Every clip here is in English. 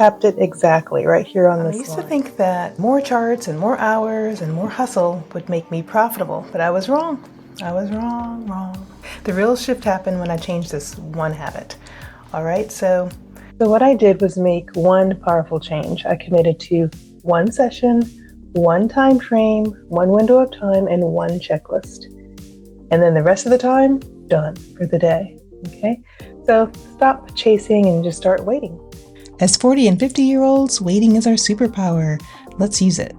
Tapped it exactly right here on this I used line. to think that more charts and more hours and more hustle would make me profitable, but I was wrong. I was wrong. The real shift happened when I changed this one habit. All right, so what I did was make one powerful change. I committed to one session, one time frame, one window of time, and one checklist. And then the rest of the time, done for the day. Okay? So stop chasing and just start waiting. As 40 and 50-year-olds, waiting is our superpower. Let's use it.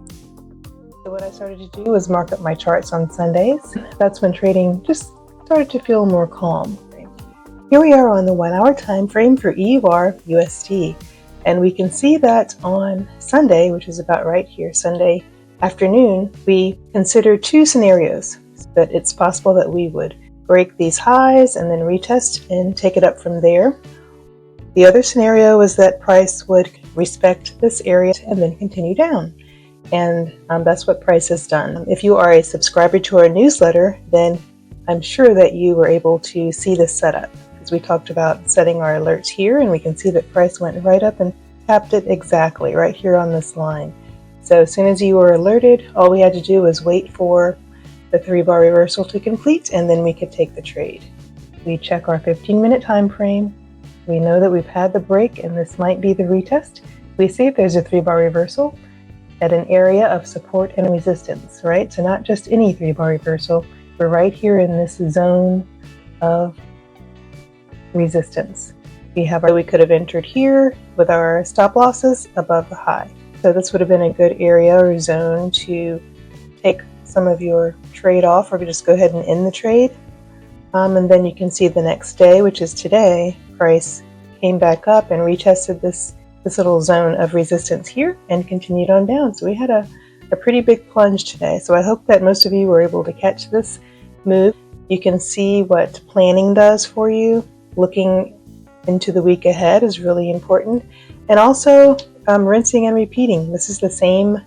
So what I started to do was mark up my charts on Sundays. That's when trading just started to feel more calm. Here we are on the 1 hour time frame for EUR USD. And we can see that on Sunday, which is about right here, Sunday afternoon, we consider two scenarios. That it's possible that we would break these highs and then retest and take it up from there. The other scenario is that price would respect this area and then continue down. And that's what price has done. If you are a subscriber to our newsletter, then I'm sure that you were able to see this setup. Because we talked about setting our alerts here, and we can see that price went right up and tapped it exactly right here on this line. So as soon as you were alerted, all we had to do was wait for the 3-bar reversal to complete, and then we could take the trade. We check our 15-minute time frame. We know that we've had the break, and this might be the retest. We see if there's a 3-bar reversal at an area of support and resistance, right? So not just any 3-bar reversal. We're right here in this zone of resistance. We could have entered here with our stop losses above the high. So this would have been a good area or zone to take some of your trade off, or just go ahead and end the trade. And then you can see the next day, which is today, price came back up and retested this little zone of resistance here and continued on down. So we had a pretty big plunge today. So I hope that most of you were able to catch this move. You can see what planning does for you. Looking into the week ahead is really important. And also rinsing and repeating. This is the same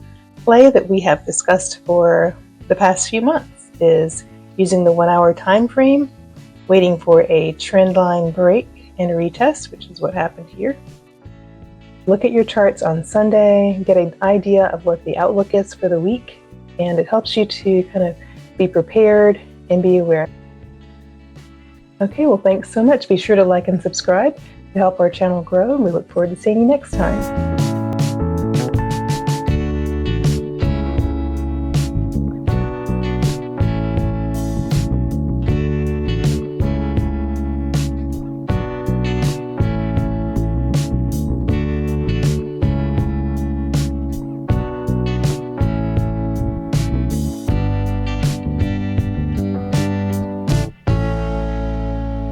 play that we have discussed for the past few months, is using the 1 hour time frame, waiting for a trend line break and a retest, which is what happened here. Look at your charts on Sunday, get an idea of what the outlook is for the week, and it helps you to kind of be prepared and be aware. Okay, well, thanks so much. Be sure to like and subscribe to help our channel grow, and we look forward to seeing you next time.